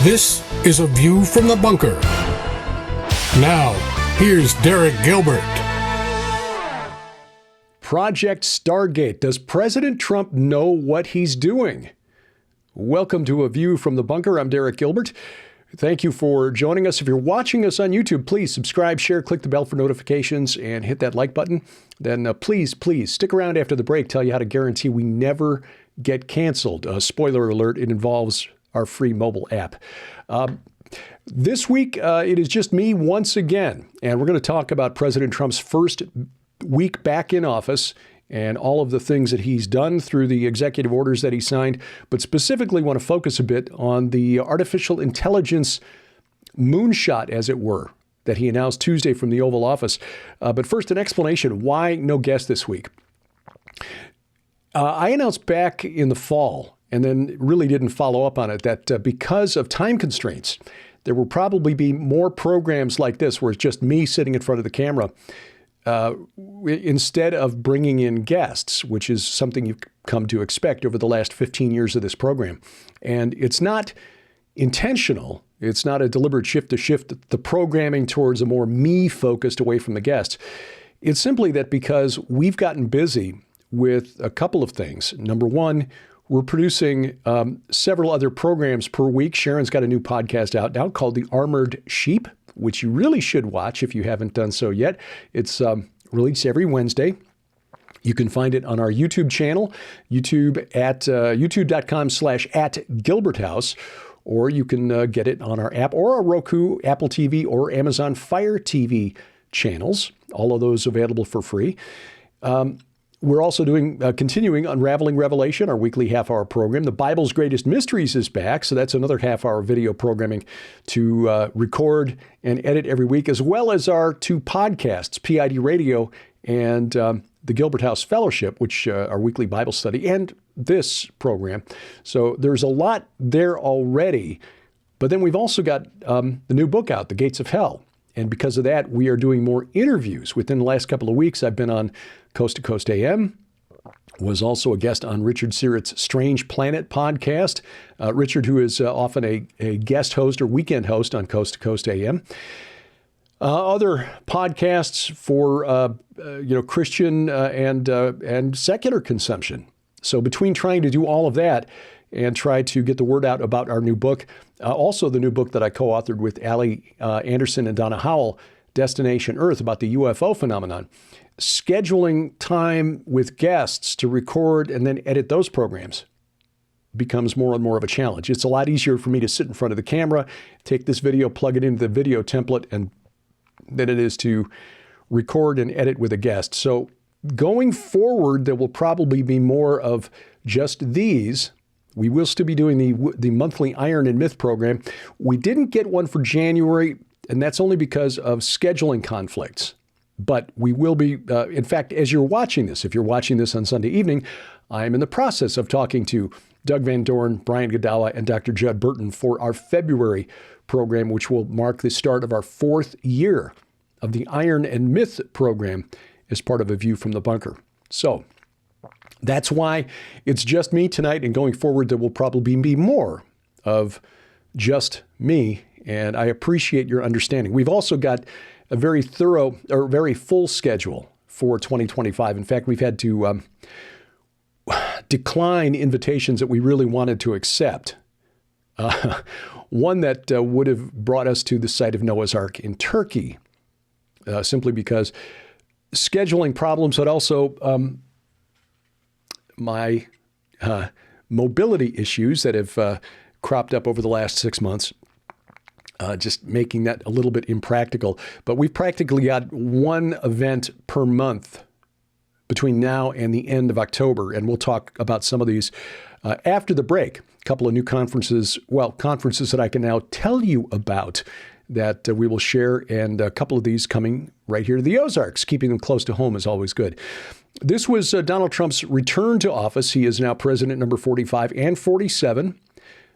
This is A View from the Bunker. Now, here's Derek Gilbert. Project Stargate. Does President Trump know what he's doing? Welcome to A View from the Bunker. I'm Derek Gilbert. Thank you for joining us. If you're watching us on YouTube, please subscribe, share, click the bell for notifications, and hit that like button. Then please stick around after the break. Tell you how to guarantee we never get canceled. Spoiler alert, it involves our free mobile app. This week, it is just me once again, and we're going to talk about President Trump's first week back in office and all of the things that he's done through the executive orders that he signed, but specifically want to focus a bit on the artificial intelligence moonshot, as it were, that he announced Tuesday from the Oval Office. But first, an explanation why no guest this week. I announced back in the fall, and then really didn't follow up on it, that because of time constraints, there will probably be more programs like this where it's just me sitting in front of the camera instead of bringing in guests, which is something you've come to expect over the last 15 years of this program. And it's not intentional. It's not a deliberate shift to shift the programming towards a more me-focused away from the guests. It's simply that because we've gotten busy with a couple of things. Number one, we're producing several other programs per week. Sharon's got a new podcast out now called The Armored Sheep, which you really should watch if you haven't done so yet. It's released every Wednesday. You can find it on our YouTube channel, YouTube at youtube.com/@GilbertHouse, or you can get it on our app or our Roku, Apple TV, or Amazon Fire TV channels. All of those available for free. We're also doing continuing Unraveling Revelation, our weekly half-hour program. The Bible's Greatest Mysteries is back, so that's another half-hour video programming to record and edit every week, as well as our two podcasts, PID Radio and the Gilbert House Fellowship, which our weekly Bible study, and this program. So there's a lot there already. But then we've also got the new book out, The Gates of Hell. And because of that, we are doing more interviews. Within the last couple of weeks, I've been on Coast to Coast AM, was also a guest on Richard Syrett's Strange Planet podcast. Richard, who is often a guest host or weekend host on Coast to Coast AM. Other podcasts for Christian and secular consumption. So between trying to do all of that and try to get the word out about our new book, also the new book that I co-authored with Allie Anderson and Donna Howell, Destination Earth, about the UFO phenomenon, scheduling time with guests to record and then edit those programs becomes more and more of a challenge. It's a lot easier for me to sit in front of the camera, take this video, plug it into the video template, and than it is to record and edit with a guest. So going forward, there will probably be more of just these. We will still be doing the monthly Iron and Myth program. We didn't get one for January, and that's only because of scheduling conflicts. But we will be, in fact, as you're watching this, if you're watching this on Sunday evening, I'm in the process of talking to Doug Van Dorn, Brian Godawa, and Dr. Judd Burton for our February program, which will mark the start of our 4th year of the Iron and Myth program as part of A View from the Bunker. So that's why it's just me tonight, and going forward, there will probably be more of just me, and I appreciate your understanding. We've also got a very thorough or very full schedule for 2025. In fact, we've had to decline invitations that we really wanted to accept. One that would have brought us to the site of Noah's Ark in Turkey, simply because scheduling problems, but also my mobility issues that have cropped up over the last 6 months, just making that a little bit impractical. But we've practically got one event per month between now and the end of October, and we'll talk about some of these after the break. A couple of new conferences that I can now tell you about that we will share, and a couple of these coming right here to the Ozarks. Keeping them close to home is always good. This was Donald Trump's return to office. He is now president number 45 and 47.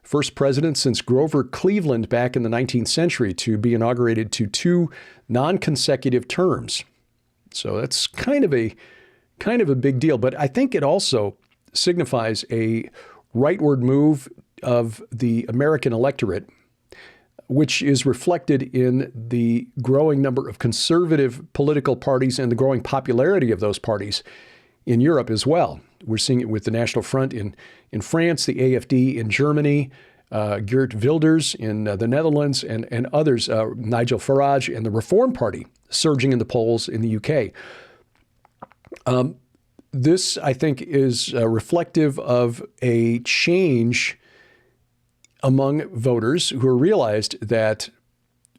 First president since Grover Cleveland back in the 19th century to be inaugurated to 2 non-consecutive terms. So that's kind of a big deal. But I think it also signifies a rightward move of the American electorate which is reflected in the growing number of conservative political parties and the growing popularity of those parties in Europe as well. We're seeing it with the National Front in France, the AFD in Germany, Geert Wilders in the Netherlands, and others, Nigel Farage and the Reform Party surging in the polls in the UK. This, I think, is reflective of a change among voters who are realized that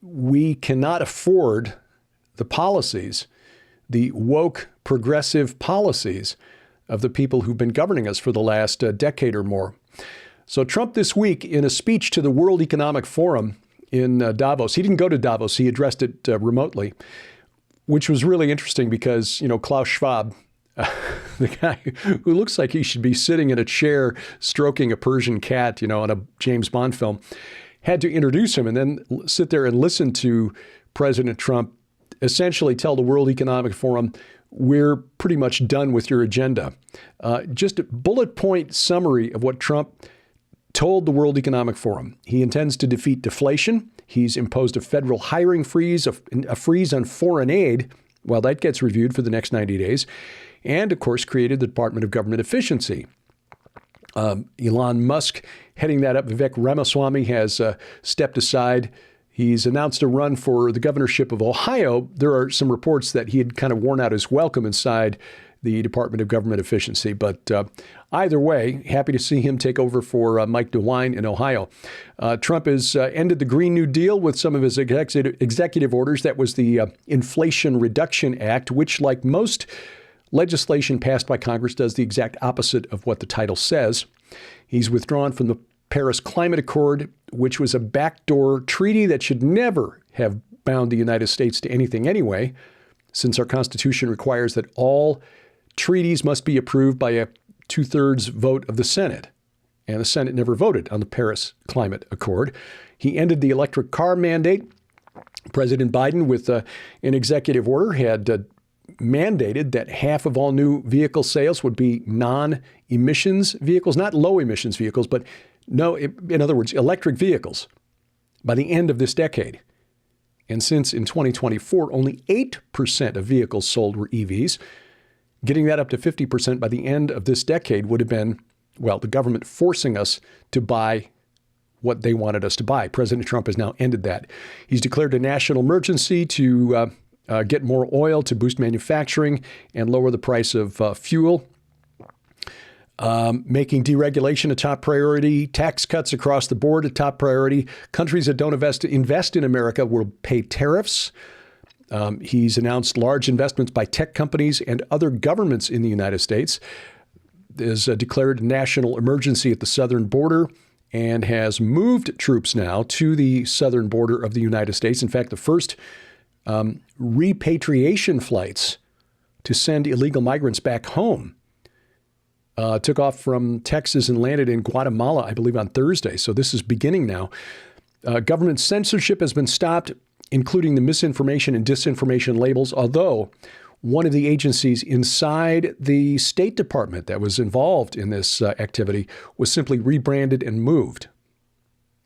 we cannot afford the policies, the woke progressive policies of the people who've been governing us for the last decade or more. So Trump this week, in a speech to the World Economic Forum in Davos, he didn't go to Davos, he addressed it remotely, which was really interesting because, Klaus Schwab, the guy who looks like he should be sitting in a chair stroking a Persian cat, on a James Bond film, had to introduce him and then sit there and listen to President Trump essentially tell the World Economic Forum, we're pretty much done with your agenda. Just a bullet point summary of what Trump told the World Economic Forum. He intends to defeat deflation. He's imposed a federal hiring freeze, a freeze on foreign aid while that gets reviewed for the next 90 days. And, of course, created the Department of Government Efficiency. Elon Musk heading that up. Vivek Ramaswamy has stepped aside. He's announced a run for the governorship of Ohio. There are some reports that he had kind of worn out his welcome inside the Department of Government Efficiency. But either way, happy to see him take over for Mike DeWine in Ohio. Trump has ended the Green New Deal with some of his executive orders. That was the Inflation Reduction Act, which, like most legislation passed by Congress, does the exact opposite of what the title says. He's withdrawn from the Paris Climate Accord, which was a backdoor treaty that should never have bound the United States to anything anyway, since our Constitution requires that all treaties must be approved by a 2/3 vote of the Senate. And the Senate never voted on the Paris Climate Accord. He ended the electric car mandate. President Biden, with an executive order, had mandated that half of all new vehicle sales would be non-emissions vehicles, not low emissions vehicles, but in other words, electric vehicles by the end of this decade. And since in 2024, only 8% of vehicles sold were EVs, getting that up to 50% by the end of this decade would have been, the government forcing us to buy what they wanted us to buy. President Trump has now ended that. He's declared a national emergency to get more oil to boost manufacturing and lower the price of fuel, making deregulation a top priority, tax cuts across the board a top priority. Countries that don't invest in America will pay tariffs. He's announced large investments by tech companies and other governments in the United States. There's declared national emergency at the southern border and has moved troops now to the southern border of the United States. In fact, the first repatriation flights to send illegal migrants back home took off from Texas and landed in Guatemala, I believe, on Thursday. So this is beginning now. Government censorship has been stopped, including the misinformation and disinformation labels, although one of the agencies inside the State Department that was involved in this activity was simply rebranded and moved.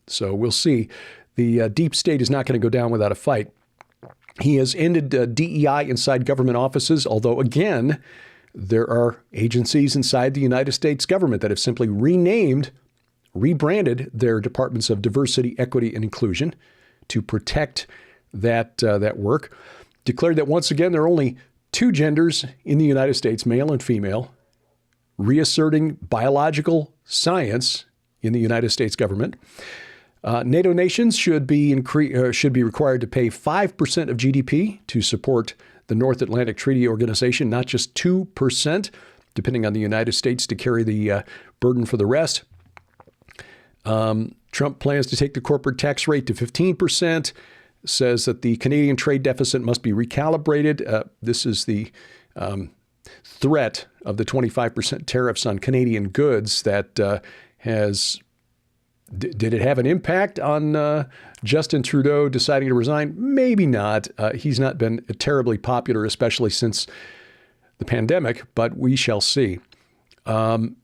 So we'll see. The deep state is not going to go down without a fight. He has ended DEI inside government offices, although, again, there are agencies inside the United States government that have simply rebranded their departments of diversity, equity, and inclusion to protect that work. Declared that once again there are only two genders in the United States, male and female, reasserting biological science in the United States government. NATO nations should be required to pay 5% of GDP to support the North Atlantic Treaty Organization, not just 2%, depending on the United States, to carry the burden for the rest. Trump plans to take the corporate tax rate to 15%, says that the Canadian trade deficit must be recalibrated. This is the threat of the 25% tariffs on Canadian goods that has... Did it have an impact on Justin Trudeau deciding to resign? Maybe not. He's not been terribly popular, especially since the pandemic, but we shall see. And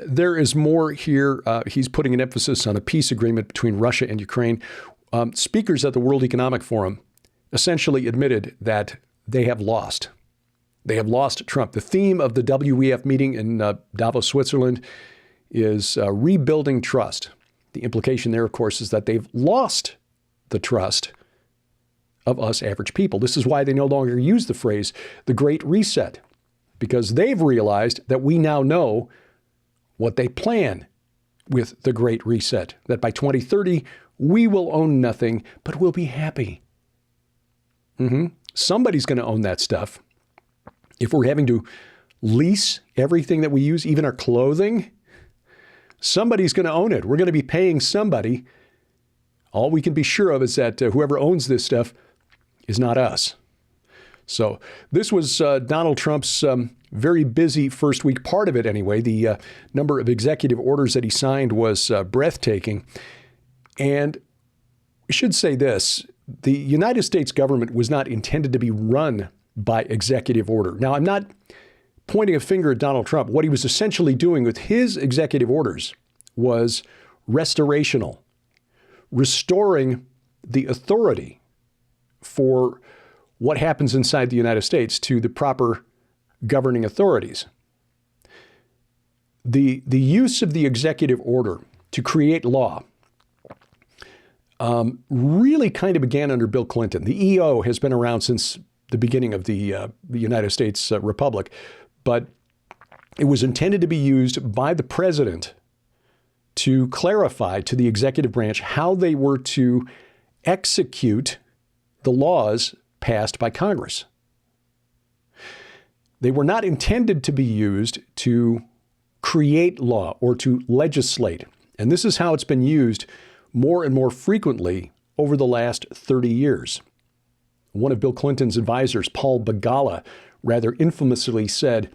there is more here. He's putting an emphasis on a peace agreement between Russia and Ukraine. speakers at the World Economic Forum essentially admitted that they have lost. They have lost Trump. The theme of the WEF meeting in Davos, Switzerland is rebuilding trust. The implication there, of course, is that they've lost the trust of us average people. This is why they no longer use the phrase the Great Reset, because they've realized that we now know what they plan with the Great Reset, that by 2030, we will own nothing, but we'll be happy. Somebody's going to own that stuff. If we're having to lease everything that we use, even our clothing, somebody's going to own it. We're going to be paying somebody. All we can be sure of is that whoever owns this stuff is not us. So this was Donald Trump's very busy first week, part of it anyway. The number of executive orders that he signed was breathtaking. And we should say this, the United States government was not intended to be run by executive order. Now, I'm not pointing a finger at Donald Trump. What he was essentially doing with his executive orders was restorational, restoring the authority for what happens inside the United States to the proper governing authorities. The use of the executive order to create law really kind of began under Bill Clinton. The EO has been around since the beginning of the United States Republic, but it was intended to be used by the president to clarify to the executive branch how they were to execute the laws passed by Congress. They were not intended to be used to create law or to legislate. And this is how it's been used more and more frequently over the last 30 years. One of Bill Clinton's advisors, Paul Begala, rather infamously said,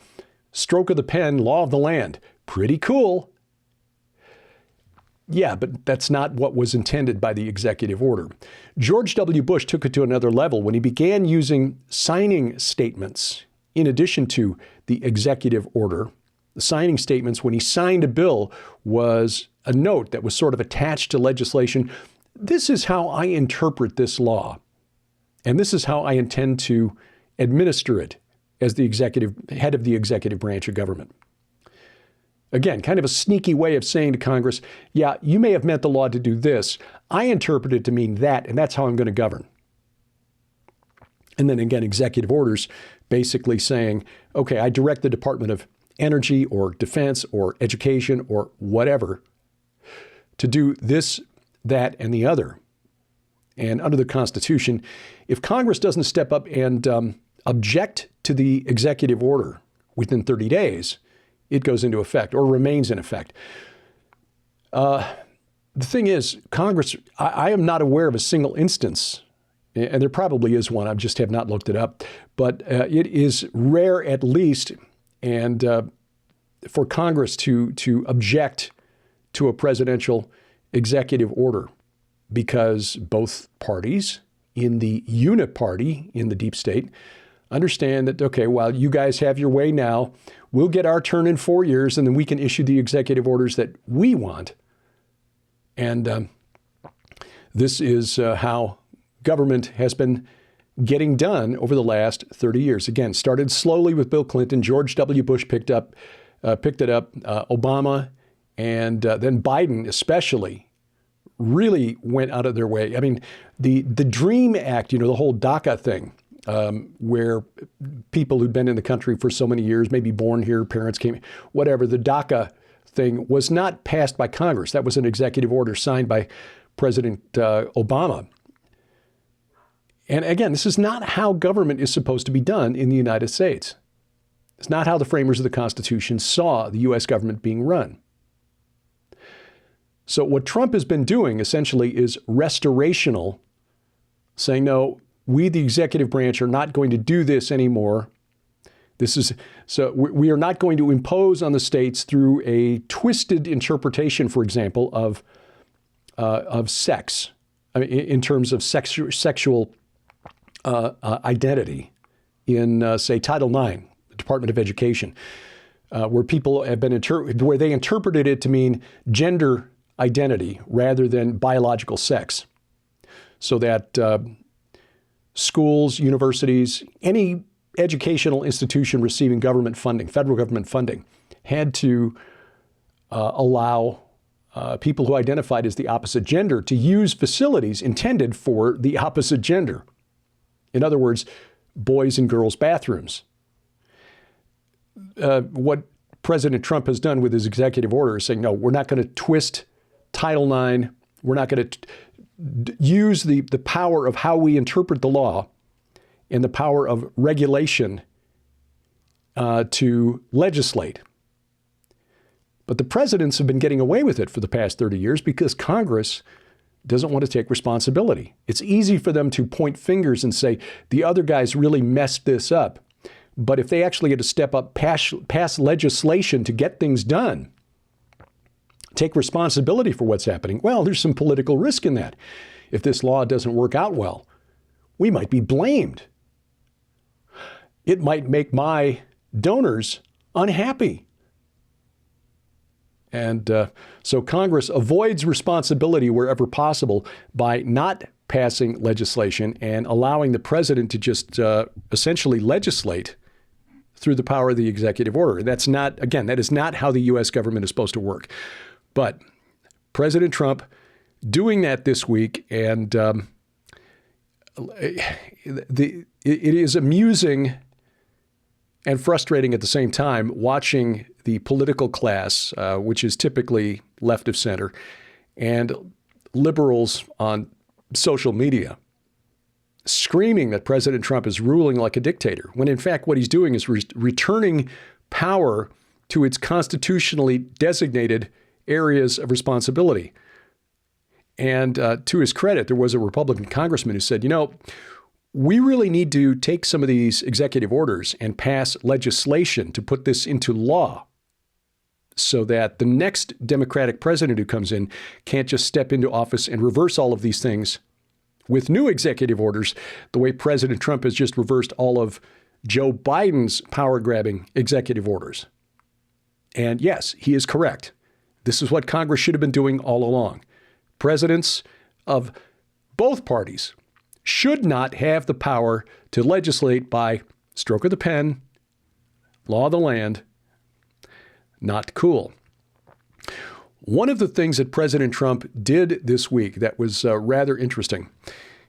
"Stroke of the pen, law of the land. Pretty cool." Yeah, but that's not what was intended by the executive order. George W. Bush took it to another level when he began using signing statements in addition to the executive order. The signing statements, when he signed a bill, was a note that was sort of attached to legislation. This is how I interpret this law, and this is how I intend to administer it as the head of the executive branch of government. Again, kind of a sneaky way of saying to Congress, yeah, you may have meant the law to do this. I interpret it to mean that, and that's how I'm going to govern. And then again, executive orders basically saying, okay, I direct the Department of Energy or Defense or Education or whatever to do this, that, and the other. And under the Constitution, if Congress doesn't step up and object to the executive order within 30 days, it goes into effect or remains in effect. The thing is, Congress, I am not aware of a single instance, and there probably is one, I just have not looked it up, but it is rare at least, and for Congress to object to a presidential executive order, because both parties in the uniparty, in the deep state, understand that, okay, while you guys have your way now, we'll get our turn in 4 years, and then we can issue the executive orders that we want. And this is how government has been getting done over the last 30 years. Again, started slowly with Bill Clinton. George W. Bush picked it up, Obama, and then Biden especially really went out of their way. I mean, the DREAM Act, the whole DACA thing, where people who'd been in the country for so many years, maybe born here, parents came, whatever, the DACA thing was not passed by Congress. That was an executive order signed by President Obama. And again, this is not how government is supposed to be done in the United States. It's not how the framers of the Constitution saw the U.S. government being run. So what Trump has been doing essentially is restorational, saying, no, we, the executive branch, are not going to do this anymore. We are not going to impose on the states through a twisted interpretation, for example, of sex, I mean, in terms of sexual identity in, say, Title IX, the Department of Education, where people have been where they interpreted it to mean gender identity rather than biological sex. so that schools, universities, any educational institution receiving government funding, federal government funding, had to allow people who identified as the opposite gender to use facilities intended for the opposite gender. In other words, boys and girls' bathrooms. What President Trump has done with his executive order is saying, no, we're not going to twist Title IX. We're not going to use the power of how we interpret the law and the power of regulation to legislate. But the presidents have been getting away with it for the past 30 years because Congress doesn't want to take responsibility. It's easy for them to point fingers and say, the other guys really messed this up. But if they actually had to step up, pass legislation to get things done, take responsibility for what's happening, well, there's some political risk in that. If this law doesn't work out well, we might be blamed. It might make my donors unhappy. And so Congress avoids responsibility wherever possible by not passing legislation and allowing the president to just essentially legislate through the power of the executive order. That's not, again, that is not how the U.S. government is supposed to work. But President Trump doing that this week, and it is amusing and frustrating at the same time watching the political class, which is typically left of center, and liberals on social media screaming that President Trump is ruling like a dictator, when in fact what he's doing is returning power to its constitutionally designated areas of responsibility. And to his credit, there was a Republican congressman who said, you know, we really need to take some of these executive orders and pass legislation to put this into law so that the next Democratic president who comes in can't just step into office and reverse all of these things with new executive orders, the way President Trump has just reversed all of Joe Biden's power-grabbing executive orders. And yes, he is correct. This is what Congress should have been doing all along. Presidents of both parties should not have the power to legislate by stroke of the pen, law of the land. Not cool. One of the things that President Trump did this week that was rather interesting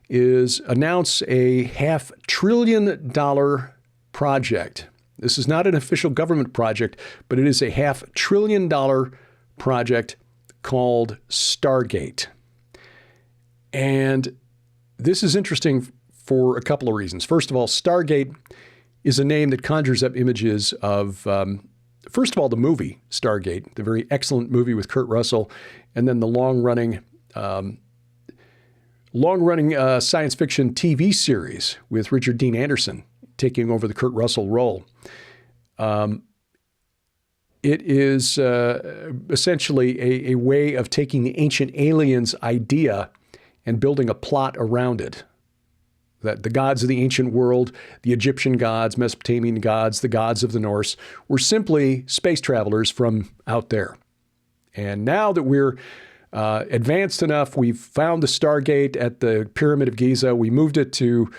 is announce a $500 billion project. This is not an official government project, but it is a $500 billion project called Stargate. And this is interesting for a couple of reasons. First of all, Stargate is a name that conjures up images of, first of all, the movie Stargate, the very excellent movie with Kurt Russell, and then the long-running science fiction TV series with Richard Dean Anderson taking over the Kurt Russell role. It is essentially a way of taking the ancient aliens idea and building a plot around it. That the gods of the ancient world, the Egyptian gods, Mesopotamian gods, the gods of the Norse, were simply space travelers from out there. And now that we're advanced enough, we've found the Stargate at the Pyramid of Giza, we moved it to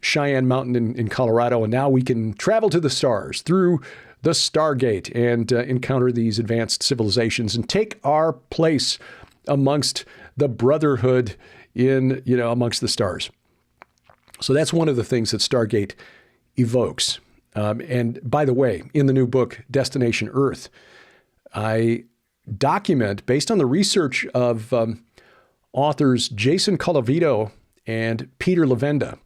Cheyenne Mountain in Colorado, and now we can travel to the stars through the Stargate and encounter these advanced civilizations and take our place amongst the brotherhood amongst the stars. So that's one of the things that Stargate evokes. And by the way, in the new book, Destination Earth, I document, based on the research of authors Jason Colavito and Peter Levenda,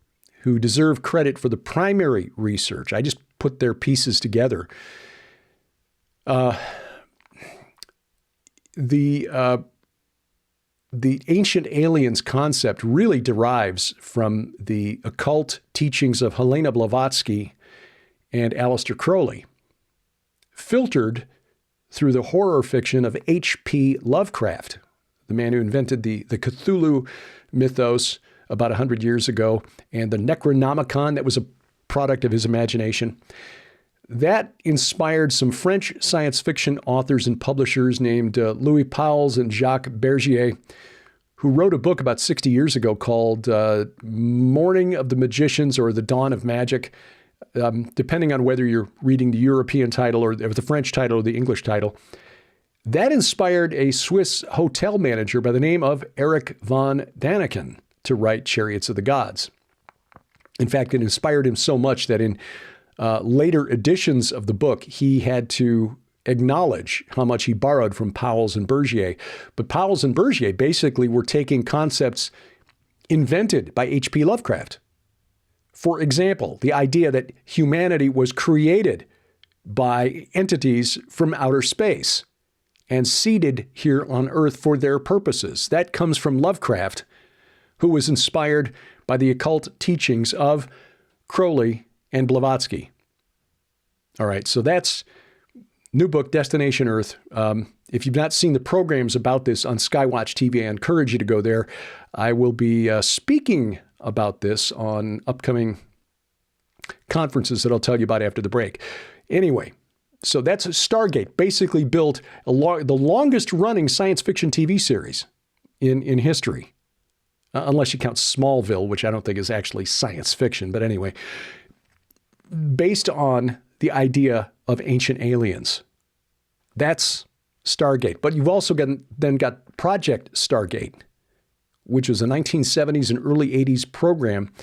who deserve credit for the primary research. I just put their pieces together. The ancient aliens concept really derives from the occult teachings of Helena Blavatsky and Aleister Crowley, filtered through the horror fiction of H.P. Lovecraft, the man who invented the Cthulhu mythos about 100 years ago, and the Necronomicon that was a product of his imagination. That inspired some French science fiction authors and publishers named Louis Pauwels and Jacques Bergier, who wrote a book about 60 years ago called Morning of the Magicians or The Dawn of Magic, depending on whether you're reading the European title or the French title or the English title. That inspired a Swiss hotel manager by the name of Erich von Däniken to write Chariots of the Gods. In fact, it inspired him so much that in later editions of the book, he had to acknowledge how much he borrowed from Powles and Bergier. But Powles and Bergier basically were taking concepts invented by H.P. Lovecraft. For example, the idea that humanity was created by entities from outer space and seeded here on Earth for their purposes. That comes from Lovecraft, who was inspired by the occult teachings of Crowley and Blavatsky. All right, so that's new book, Destination Earth. If you've not seen the programs about this on Skywatch TV, I encourage you to go there. I will be speaking about this on upcoming conferences that I'll tell you about after the break. Anyway, so that's Stargate, basically built the longest running science fiction TV series in history, unless you count Smallville, which I don't think is actually science fiction. But anyway, based on the idea of ancient aliens. That's Stargate. But you've also then got Project Stargate, which was a 1970s and early 80s program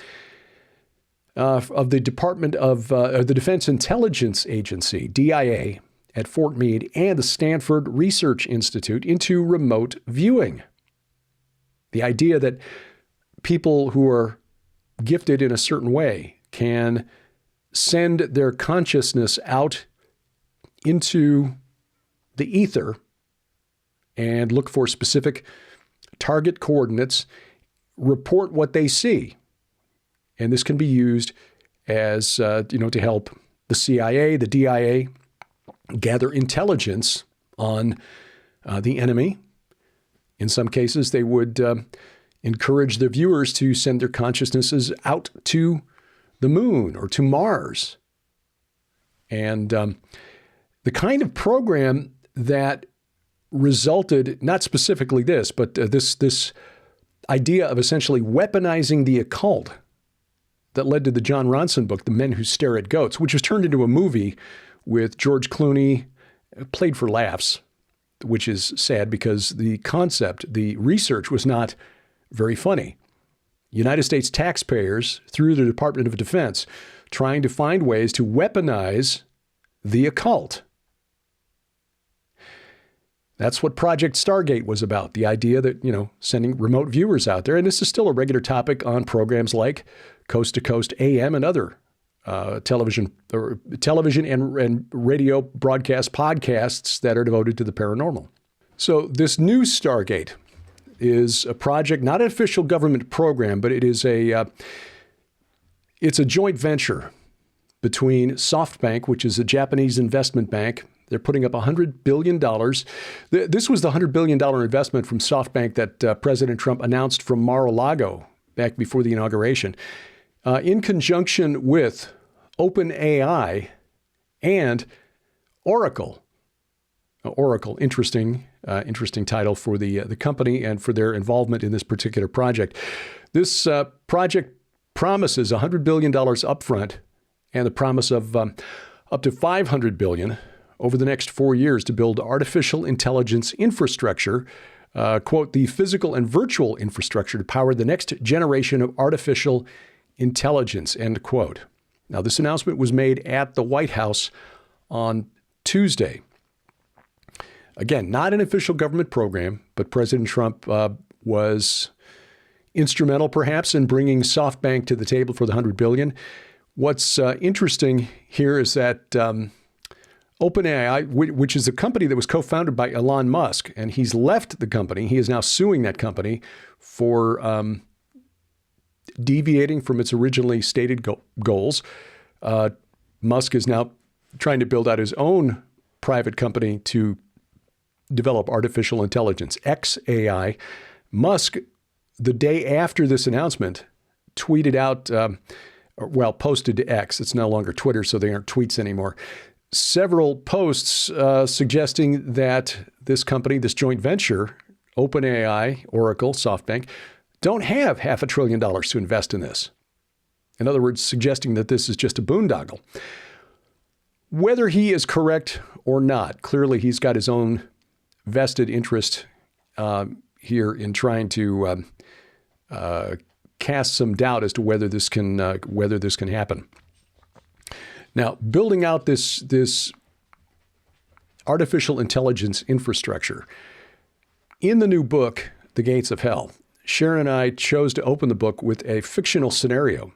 of the Department of the Defense Intelligence Agency, DIA, at Fort Meade and the Stanford Research Institute into remote viewing. The idea that people who are gifted in a certain way can send their consciousness out into the ether and look for specific target coordinates, report what they see. And this can be used as, to help the CIA, the DIA, gather intelligence on the enemy. In some cases, they would encourage the viewers to send their consciousnesses out to the moon or to Mars. And the kind of program that resulted, not specifically this, but this idea of essentially weaponizing the occult that led to the John Ronson book, The Men Who Stare at Goats, which was turned into a movie with George Clooney, played for laughs, which is sad because the concept, the research was not very funny. United States taxpayers, through the Department of Defense, trying to find ways to weaponize the occult. That's what Project Stargate was about, the idea that, sending remote viewers out there. And this is still a regular topic on programs like Coast to Coast AM and other television and radio broadcast podcasts that are devoted to the paranormal. So this new Stargate is a project, not an official government program, but it is it's a joint venture between SoftBank, which is a Japanese investment bank. They're putting up $100 billion. This was the $100 billion investment from SoftBank that President Trump announced from Mar-a-Lago back before the inauguration, in conjunction with OpenAI and Oracle. Oracle, interesting title for the company and for their involvement in this particular project. This project promises $100 billion upfront and the promise of up to $500 billion over the next 4 years to build artificial intelligence infrastructure, quote, the physical and virtual infrastructure to power the next generation of artificial intelligence, end quote. Now, this announcement was made at the White House on Tuesday. Again, not an official government program, but President Trump was instrumental, perhaps, in bringing SoftBank to the table for the $100 billion. What's interesting here is that OpenAI, which is a company that was co-founded by Elon Musk, and he's left the company. He is now suing that company for deviating from its originally stated goals. Musk is now trying to build out his own private company to develop artificial intelligence, XAI. Musk, the day after this announcement, tweeted out, posted to X. It's no longer Twitter, so they aren't tweets anymore. Several posts suggesting that this company, this joint venture, OpenAI, Oracle, SoftBank, don't have $500 billion to invest in this. In other words, suggesting that this is just a boondoggle. Whether he is correct or not, clearly he's got his own vested interest here in trying to cast some doubt as to whether this can happen. Now, building out this artificial intelligence infrastructure in the new book, The Gates of Hell, Sharon and I chose to open the book with a fictional scenario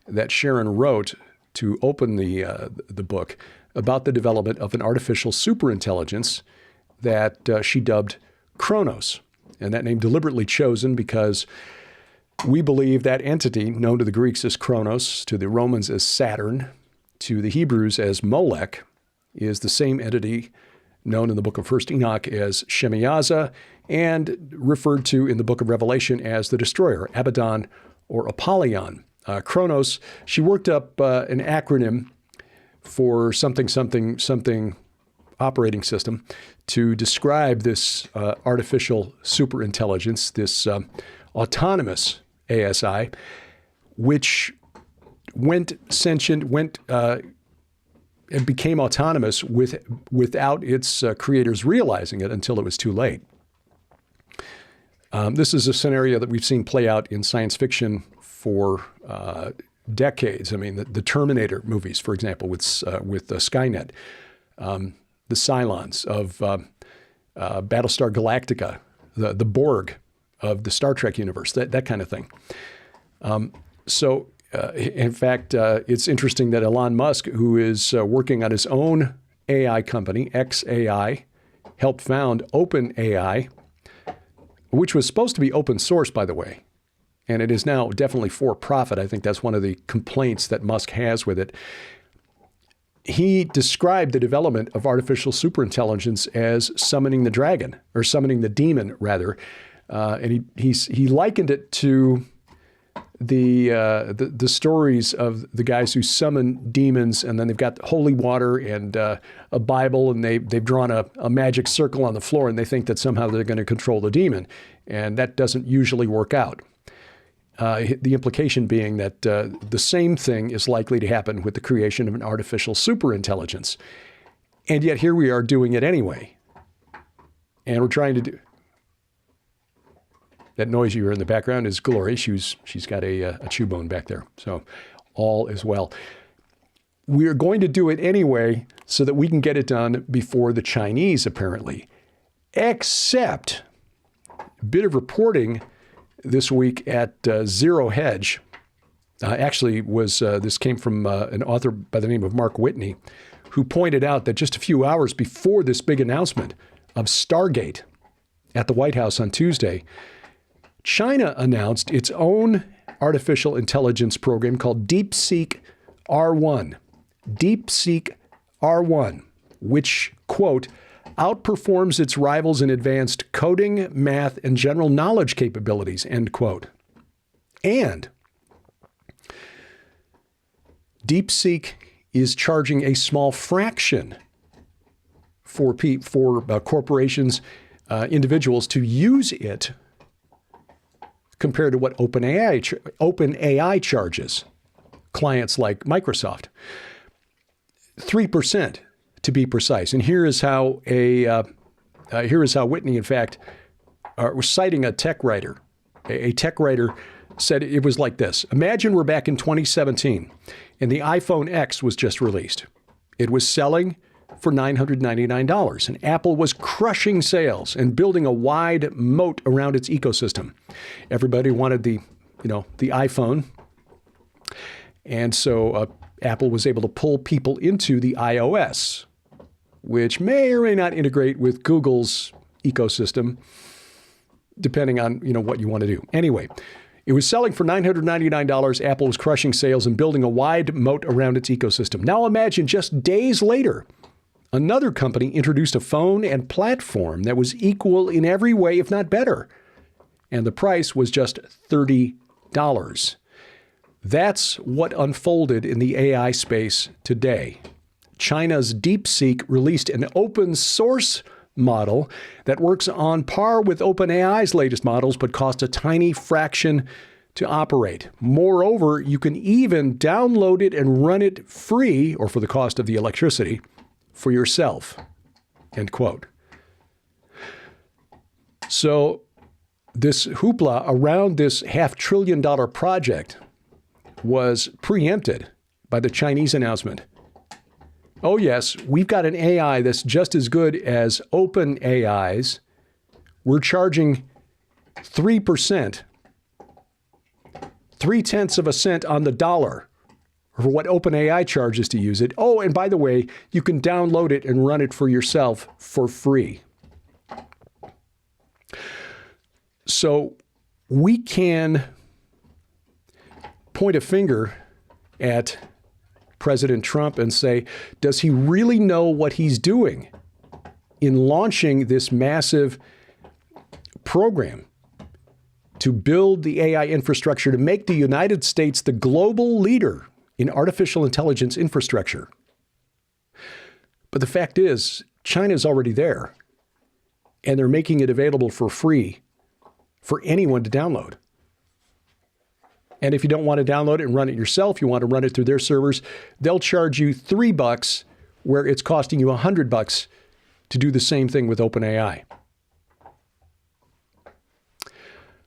that Sharon wrote to open the book about the development of an artificial superintelligence that she dubbed Kronos. And that name deliberately chosen because we believe that entity, known to the Greeks as Kronos, to the Romans as Saturn, to the Hebrews as Molech, is the same entity known in the book of 1 Enoch as Shemiyaza and referred to in the book of Revelation as the destroyer, Abaddon or Apollyon. Kronos, she worked up an acronym for something operating system to describe this artificial superintelligence, this autonomous ASI, which went sentient, and became autonomous without its creators realizing it until it was too late. This is a scenario that we've seen play out in science fiction for decades. I mean, the Terminator movies, for example, with Skynet, the Cylons of Battlestar Galactica, the Borg of the Star Trek universe, that kind of thing. In fact, it's interesting that Elon Musk, who is working on his own AI company, XAI, helped found OpenAI, which was supposed to be open source, by the way. And it is now definitely for profit. I think that's one of the complaints that Musk has with it. He described the development of artificial superintelligence as summoning the dragon, or summoning the demon, rather. And he likened it to the stories of the guys who summon demons, and then they've got holy water and a Bible, and they've drawn a magic circle on the floor, and they think that somehow they're going to control the demon. And that doesn't usually work out. The implication being that the same thing is likely to happen with the creation of an artificial superintelligence. And yet here we are doing it anyway. And we're trying to do... That noise you hear in the background is Glory. She's got a chew bone back there. So all is well. We are going to do it anyway so that we can get it done before the Chinese, apparently. Except, a bit of reporting this week at Zero Hedge. This came from an author by the name of Mark Whitney, who pointed out that just a few hours before this big announcement of Stargate at the White House on Tuesday, China announced its own artificial intelligence program called DeepSeek R1. DeepSeek R1, which, quote, outperforms its rivals in advanced coding, math, and general knowledge capabilities, end quote. And DeepSeek is charging a small fraction for corporations, individuals to use it compared to what OpenAI charges clients like Microsoft. 3%. To be precise. And here is how Whitney, in fact, was citing a tech writer. A tech writer said it was like this. Imagine we're back in 2017 and the iPhone X was just released. It was selling for $999 and Apple was crushing sales and building a wide moat around its ecosystem. Everybody wanted the iPhone. And so Apple was able to pull people into the iOS, which may or may not integrate with Google's ecosystem, depending on what you want to do. Anyway, it was selling for $999. Apple was crushing sales and building a wide moat around its ecosystem. Now imagine just days later, another company introduced a phone and platform that was equal in every way, if not better. And the price was just $30. That's what unfolded in the AI space today. China's DeepSeek released an open source model that works on par with OpenAI's latest models, but costs a tiny fraction to operate. Moreover, you can even download it and run it free, or for the cost of the electricity, for yourself. End quote. So this hoopla around this $500 billion project was preempted by the Chinese announcement. Oh yes, we've got an AI that's just as good as OpenAI's. We're charging 3%, 0.3 of a cent on the dollar for what OpenAI charges to use it. Oh, and by the way, you can download it and run it for yourself for free. So we can point a finger at President Trump and say, does he really know what he's doing in launching this massive program to build the AI infrastructure to make the United States the global leader in artificial intelligence infrastructure? But the fact is, China's already there, and they're making it available for free for anyone to download. And if you don't want to download it and run it yourself, you want to run it through their servers, they'll charge you $3 where it's costing you $100 to do the same thing with OpenAI.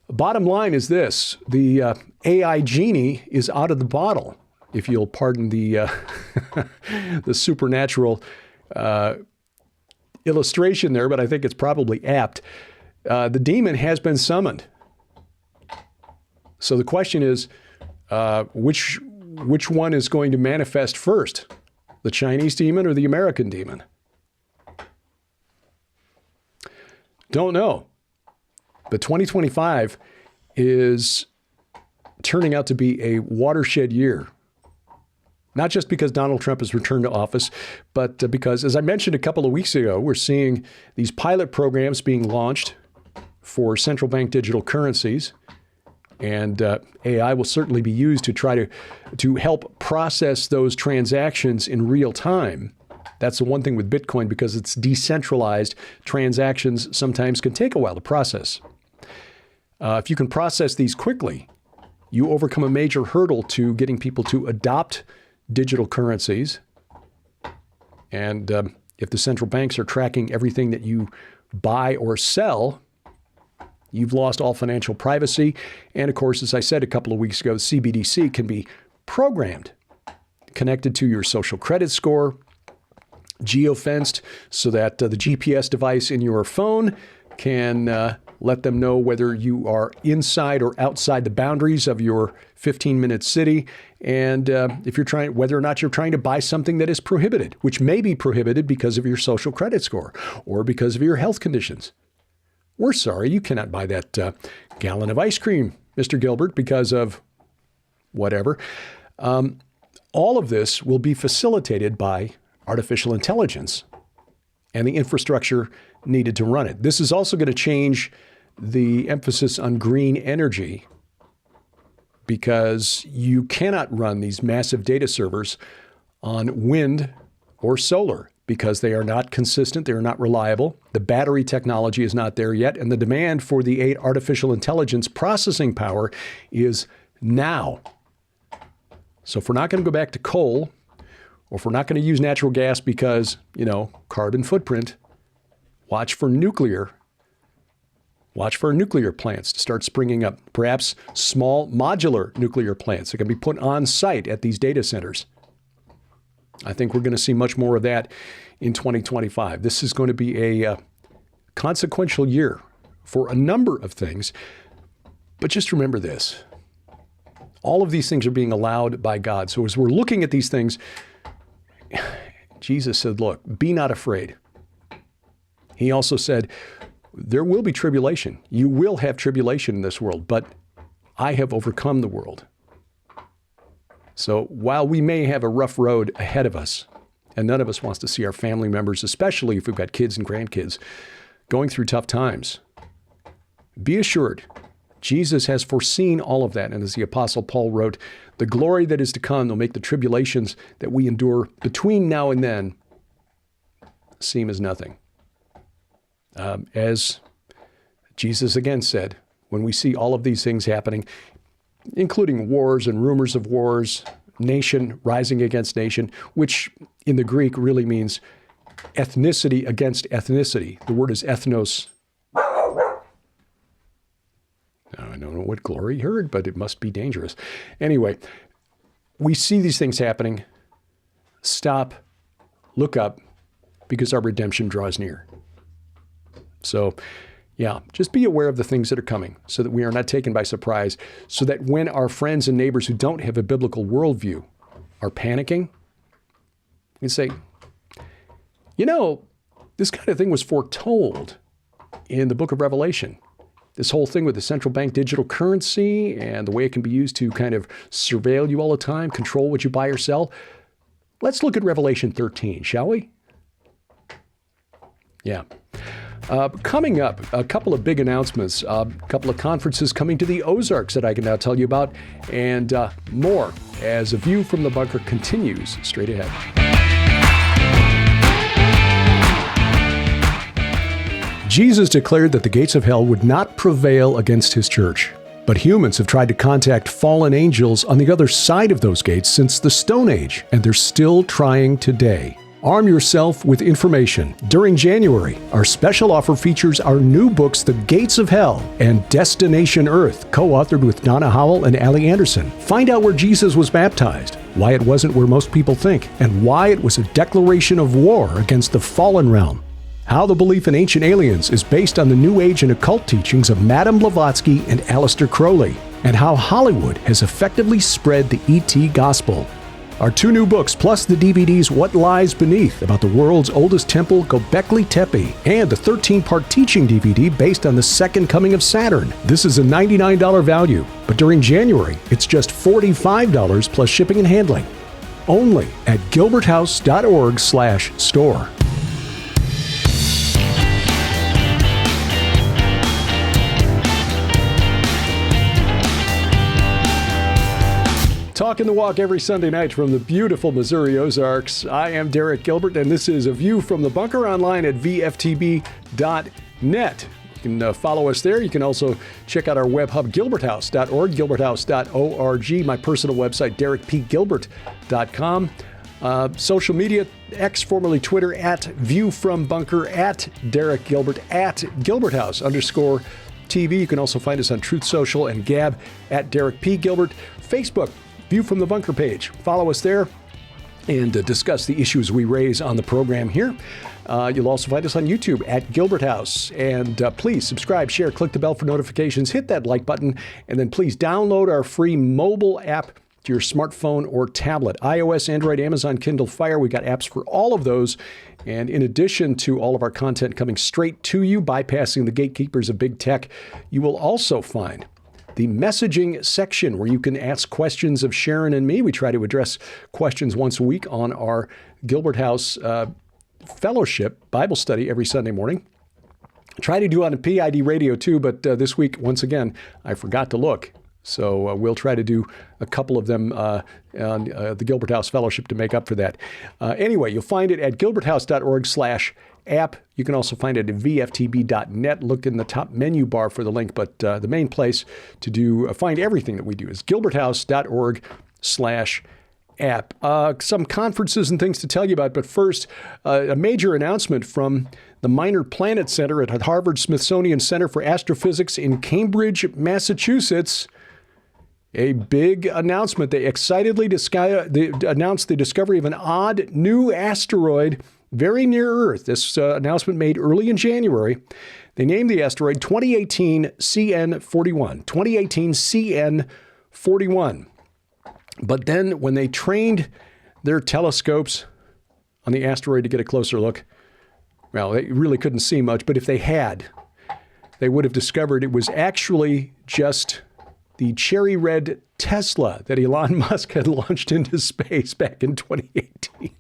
Bottom line is this: the AI genie is out of the bottle, if you'll pardon the the supernatural illustration there, but I think it's probably apt. The demon has been summoned. So the question is, which one is going to manifest first? The Chinese demon or the American demon? Don't know. But 2025 is turning out to be a watershed year. Not just because Donald Trump has returned to office, but because, as I mentioned a couple of weeks ago, we're seeing these pilot programs being launched for central bank digital currencies. And AI will certainly be used to try to help process those transactions in real time. That's the one thing with Bitcoin, because it's decentralized. Transactions sometimes can take a while to process. If you can process these quickly, you overcome a major hurdle to getting people to adopt digital currencies. And if the central banks are tracking everything that you buy or sell, you've lost all financial privacy. And of course, as I said a couple of weeks ago, CBDC can be programmed, connected to your social credit score, geofenced so that the GPS device in your phone can let them know whether you are inside or outside the boundaries of your 15-minute city. And if you're trying, whether or not you're trying to buy something that is prohibited, which may be prohibited because of your social credit score or because of your health conditions. We're sorry, you cannot buy that gallon of ice cream, Mr. Gilbert, because of whatever. All of this will be facilitated by artificial intelligence and the infrastructure needed to run it. This is also going to change the emphasis on green energy, because you cannot run these massive data servers on wind or solar, because they are not consistent, they are not reliable. The battery technology is not there yet, and the demand for the artificial intelligence processing power is now. So if we're not going to go back to coal, or if we're not going to use natural gas because, carbon footprint, watch for nuclear. Watch for nuclear plants to start springing up. Perhaps small modular nuclear plants that can be put on site at these data centers. I think we're going to see much more of that in 2025. This is going to be a consequential year for a number of things. But just remember this. All of these things are being allowed by God. So as we're looking at these things, Jesus said, look, be not afraid. He also said, there will be tribulation. You will have tribulation in this world, but I have overcome the world. So while we may have a rough road ahead of us, and none of us wants to see our family members, especially if we've got kids and grandkids, going through tough times, be assured, Jesus has foreseen all of that. And as the Apostle Paul wrote, the glory that is to come will make the tribulations that we endure between now and then seem as nothing. As Jesus again said, when we see all of these things happening, including wars and rumors of wars, nation rising against nation, which in the Greek really means ethnicity against ethnicity. The word is ethnos. I don't know what Glory heard, but it must be dangerous. Anyway, we see these things happening. Stop, look up, because our redemption draws near. So, yeah, just be aware of the things that are coming so that we are not taken by surprise, so that when our friends and neighbors who don't have a biblical worldview are panicking, you say, you know, this kind of thing was foretold in the book of Revelation. This whole thing with the central bank digital currency and the way it can be used to kind of surveil you all the time, control what you buy or sell. Let's look at Revelation 13, shall we? Yeah. Coming up, a couple of big announcements, a couple of conferences coming to the Ozarks that I can now tell you about, and more as A View from the Bunker continues straight ahead. Jesus declared that the gates of hell would not prevail against his church. But humans have tried to contact fallen angels on the other side of those gates since the Stone Age, and they're still trying today. Arm yourself with information. During January, our special offer features our new books, The Gates of Hell and Destination Earth, co-authored with Donna Howell and Allie Anderson. Find out where Jesus was baptized, why it wasn't where most people think, and why it was a declaration of war against the fallen realm. How the belief in ancient aliens is based on the New Age and occult teachings of Madame Blavatsky and Aleister Crowley, and how Hollywood has effectively spread the ET gospel. Our two new books, plus the DVDs What Lies Beneath, about the world's oldest temple, Göbekli Tepe, and the 13-part teaching DVD based on the second coming of Saturn. This is a $99 value, but during January, it's just $45 plus shipping and handling. Only at gilberthouse.org/store. Talking the walk every Sunday night from the beautiful Missouri Ozarks. I am Derek Gilbert, and this is A View from the Bunker, online at VFTB.net. You can follow us there. You can also check out our web hub, gilberthouse.org, gilberthouse.org, my personal website, derekpgilbert.com. Social media, X, formerly Twitter, at View from Bunker, at Derek Gilbert, at @Gilberthouse_TV. You can also find us on Truth Social and Gab at Derek P. Gilbert. Facebook, View from the Bunker page. Follow us there and discuss the issues we raise on the program here. You'll also find us on YouTube at Gilbert House. And please subscribe, share, click the bell for notifications, hit that like button, and then please download our free mobile app to your smartphone or tablet. iOS, Android, Amazon, Kindle, Fire. We got apps for all of those. And in addition to all of our content coming straight to you, bypassing the gatekeepers of big tech, you will also find the messaging section where you can ask questions of Sharon and me. We try to address questions once a week on our Gilbert House Fellowship Bible study every Sunday morning. Try to do on a PID radio too, but this week, once again, I forgot to look. So we'll try to do a couple of them on the Gilbert House Fellowship to make up for that. Anyway, you'll find it at gilberthouse.org/app. You can also find it at vftb.net. Look in the top menu bar for the link, but the main place to find everything that we do is gilberthouse.org/app. Some conferences and things to tell you about, but first, a major announcement from the Minor Planet Center at Harvard-Smithsonian Center for Astrophysics in Cambridge, Massachusetts. A big announcement. They excitedly announced the discovery of an odd new asteroid very near Earth. This announcement made early in January. They named the asteroid 2018 CN41. 2018 CN41. But then when they trained their telescopes on the asteroid to get a closer look, well, they really couldn't see much, but if they had, they would have discovered it was actually just the cherry red Tesla that Elon Musk had launched into space back in 2018.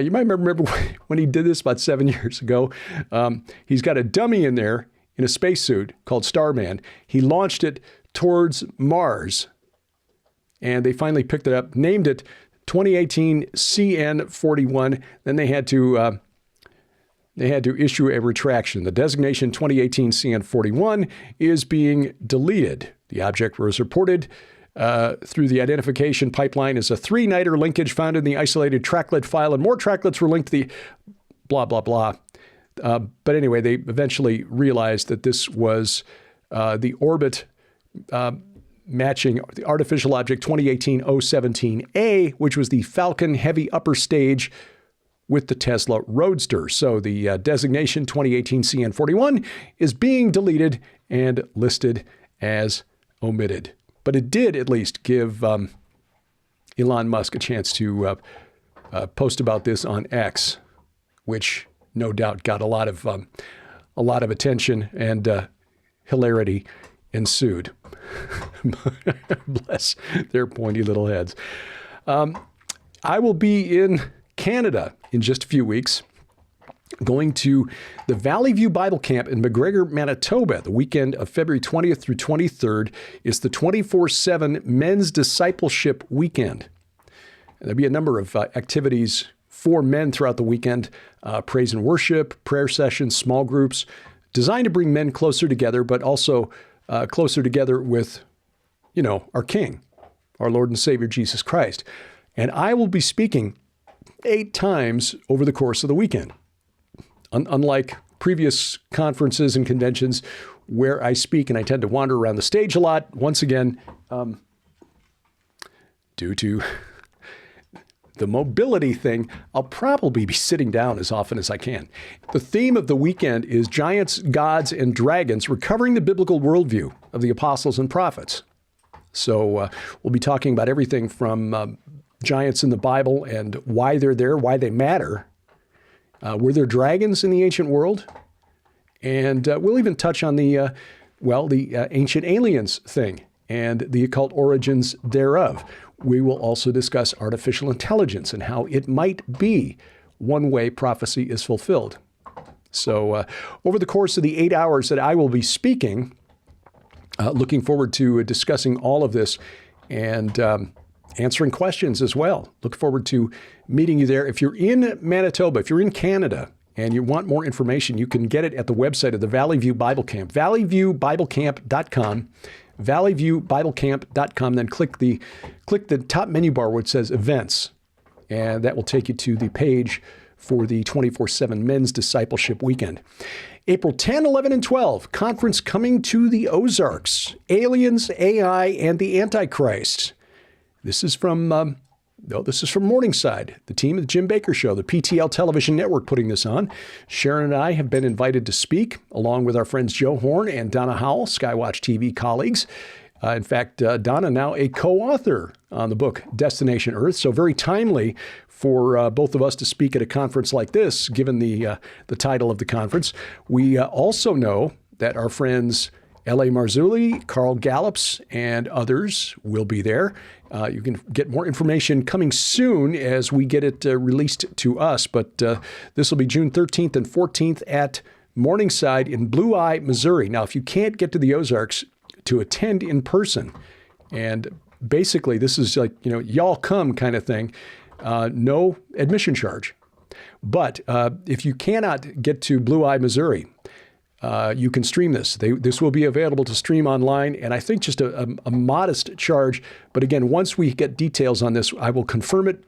You might remember when he did this about 7 years ago. He's got a dummy in there in a spacesuit called Starman. He launched it towards Mars, and they finally picked it up, named it 2018 CN41. Then they had to they had to issue a retraction. The designation 2018 CN41 is being deleted. The object was reported through the identification pipeline as a 3-niter linkage found in the isolated tracklet file, and more tracklets were linked to the blah, blah, blah. But anyway, they eventually realized that this was the orbit matching the artificial object 2018-017A, which was the Falcon Heavy upper stage with the Tesla Roadster. So the designation 2018 CN41 is being deleted and listed as omitted. But it did at least give Elon Musk a chance to post about this on X, which no doubt got a lot of attention, and hilarity ensued. Bless their pointy little heads. I will be in Canada in just a few weeks, going to the Valley View Bible Camp in McGregor, Manitoba. The weekend of February 20th through 23rd is the 24/7 Men's Discipleship Weekend. And there'll be a number of activities for men throughout the weekend, praise and worship, prayer sessions, small groups, designed to bring men closer together, but also closer together with, our King, our Lord and Savior, Jesus Christ. And I will be speaking 8 times over the course of the weekend. Unlike previous conferences and conventions where I speak and I tend to wander around the stage a lot, once again, due to the mobility thing, I'll probably be sitting down as often as I can. The theme of the weekend is Giants, Gods, and Dragons, recovering the biblical worldview of the apostles and prophets. So we'll be talking about everything from giants in the Bible and why they're there, why they matter. Were there dragons in the ancient world? And we'll even touch on the ancient aliens thing and the occult origins thereof. We will also discuss artificial intelligence and how it might be one way prophecy is fulfilled. So over the course of the 8 hours that I will be speaking, looking forward to discussing all of this and answering questions as well. Look forward to meeting you there. If you're in Manitoba, if you're in Canada and you want more information, you can get it at the website of the Valley View Bible Camp, valleyviewbiblecamp.com, valleyviewbiblecamp.com. Then click the top menu bar where it says events, and that will take you to the page for the 24/7 Men's Discipleship Weekend. April 10, 11, and 12, conference coming to the Ozarks, Aliens, AI, and the Antichrist. This is from Morningside, the team of the Jim Baker Show, the PTL Television Network putting this on. Sharon and I have been invited to speak, along with our friends Joe Horn and Donna Howell, Skywatch TV colleagues. In fact, Donna now a co-author on the book Destination Earth, so very timely for both of us to speak at a conference like this, given the title of the conference. We also know that our friends L.A. Marzulli, Carl Gallups, and others will be there. You can get more information coming soon as we get it released to us, but this will be June 13th and 14th at Morningside in Blue Eye, Missouri. Now, if you can't get to the Ozarks to attend in person, and basically this is like, y'all come kind of thing, no admission charge. But if you cannot get to Blue Eye, Missouri, you can stream this. This will be available to stream online, and I think just a modest charge. But again, once we get details on this, I will confirm it,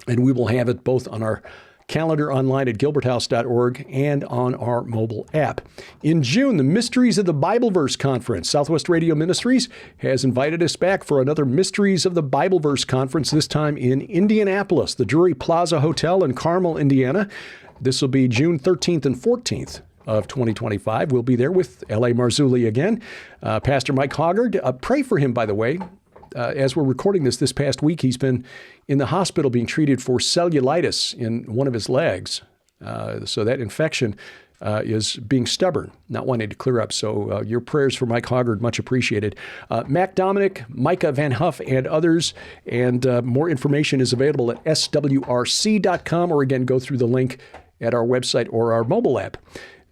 and we will have it both on our calendar online at gilberthouse.org and on our mobile app. In June, the Mysteries of the Bibleverse Conference. Southwest Radio Ministries has invited us back for another Mysteries of the Bibleverse Conference, this time in Indianapolis, the Drury Plaza Hotel in Carmel, Indiana. This will be June 13th and 14th. Of 2025. We'll be there with L.A. Marzulli again. Pastor Mike Hoggard, pray for him, by the way. As we're recording this past week, he's been in the hospital being treated for cellulitis in one of his legs. So that infection is being stubborn, not wanting to clear up. So your prayers for Mike Hoggard, much appreciated. Mac Dominic, Micah Van Huff, and others. And more information is available at swrc.com, or again, go through the link at our website or our mobile app.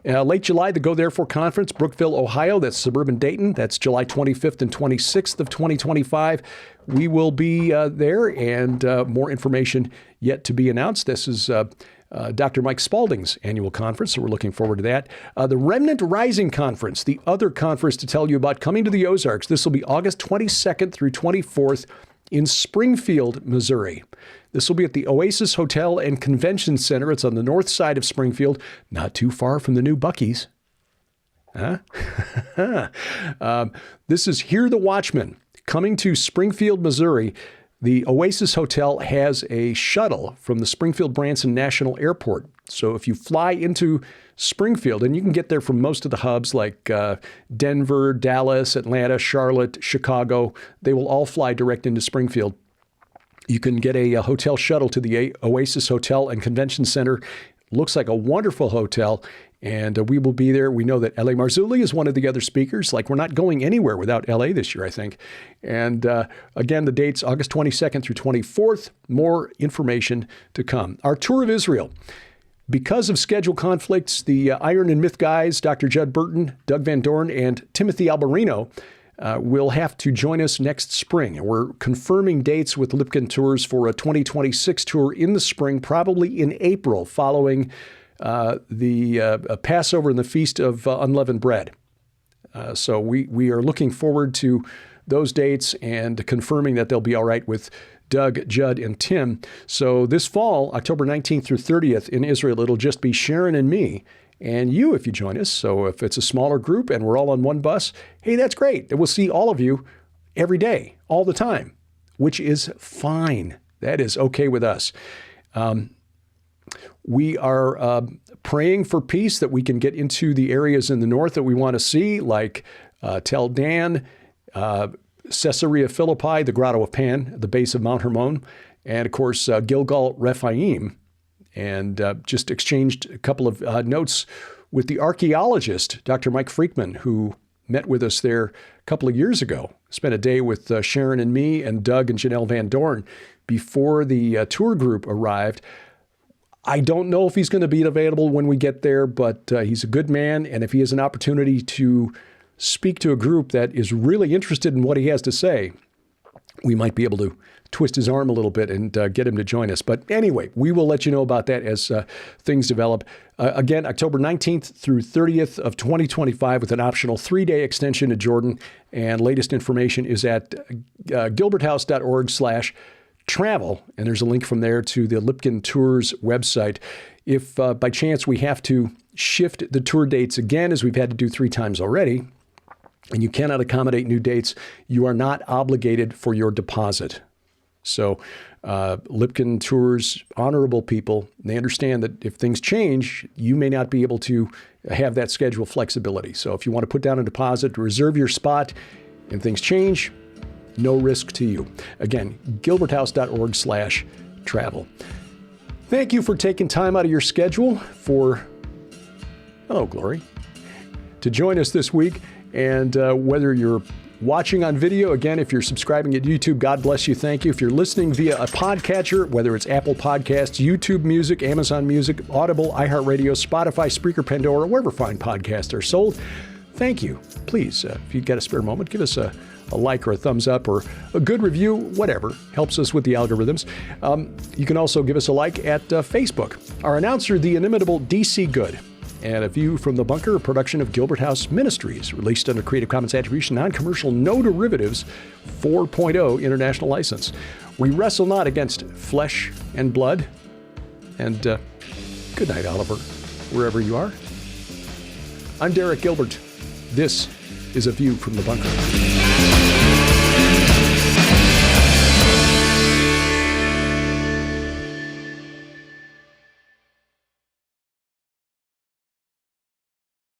Late July, the Go Therefore Conference, Brookville, Ohio. That's suburban Dayton. That's July 25th and 26th of 2025. We will be there, and more information yet to be announced. This is Dr. Mike Spalding's annual conference, so we're looking forward to that. The Remnant Rising Conference, the other conference to tell you about, coming to the Ozarks. This will be August 22nd through 24th in Springfield, Missouri. This will be at the Oasis Hotel and Convention Center. It's on the north side of Springfield, not too far from the new Buc-ee's. This is Hear the Watchman. Coming to Springfield, Missouri. The Oasis Hotel has a shuttle from the Springfield-Branson National Airport. So if you fly into Springfield, and you can get there from most of the hubs like Denver, Dallas, Atlanta, Charlotte, Chicago, they will all fly direct into Springfield. You can get a hotel shuttle to the Oasis Hotel and Convention Center. Looks like a wonderful hotel, and we will be there. We know that L.A. Marzulli is one of the other speakers. Like, we're not going anywhere without L.A. this year, I think. And again, the date's August 22nd through 24th. More information to come. Our tour of Israel. Because of schedule conflicts, the Iron and Myth guys, Dr. Judd Burton, Doug Van Dorn, and Timothy Alberino will have to join us next spring. And we're confirming dates with Lipkin Tours for a 2026 tour in the spring, probably in April, following the Passover and the Feast of Unleavened Bread. So we are looking forward to those dates and confirming that they'll be all right with Doug, Judd, and Tim. So this fall, October 19th through 30th in Israel, it'll just be Sharon and me and you if you join us. So if it's a smaller group and we're all on one bus, hey, that's great. We'll see all of you every day, all the time, which is fine. That is okay with us. We are praying for peace, that we can get into the areas in the north that we want to see, like Tel Dan, Caesarea Philippi, the Grotto of Pan, the base of Mount Hermon, and of course, Gilgal Rephaim. And just exchanged a couple of notes with the archaeologist, Dr. Mike Freakman, who met with us there a couple of years ago. Spent a day with Sharon and me and Doug and Janelle Van Dorn before the tour group arrived. I don't know if he's going to be available when we get there, but he's a good man. And if he has an opportunity to speak to a group that is really interested in what he has to say, we might be able to twist his arm a little bit and get him to join us. But anyway, we will let you know about that as things develop. Again, October 19th through 30th of 2025 with an optional 3-day extension to Jordan. And latest information is at gilberthouse.org/travel. And there's a link from there to the Lipkin Tours website. If by chance we have to shift the tour dates again, as we've had to do 3 times already, and you cannot accommodate new dates, you are not obligated for your deposit. So Lipkin Tours, honorable people, they understand that if things change, you may not be able to have that schedule flexibility. So if you want to put down a deposit, reserve your spot, and things change, no risk to you. Again, gilberthouse.org/travel. Thank you for taking time out of your schedule to join us this week. And whether you're watching on video, again, if you're subscribing at YouTube, God bless you. Thank you. If you're listening via a podcatcher, whether it's Apple Podcasts, YouTube Music, Amazon Music, Audible, iHeartRadio, Spotify, Spreaker, Pandora, wherever fine podcasts are sold, thank you. Please, if you've got a spare moment, give us a like or a thumbs up or a good review, whatever. Helps us with the algorithms. You can also give us a like at Facebook. Our announcer, the inimitable DC Good. And A View from the Bunker, a production of Gilbert House Ministries, released under Creative Commons Attribution, Non-Commercial, No Derivatives 4.0 International License. We wrestle not against flesh and blood. And good night, Oliver, wherever you are. I'm Derek Gilbert. This is A View from the Bunker.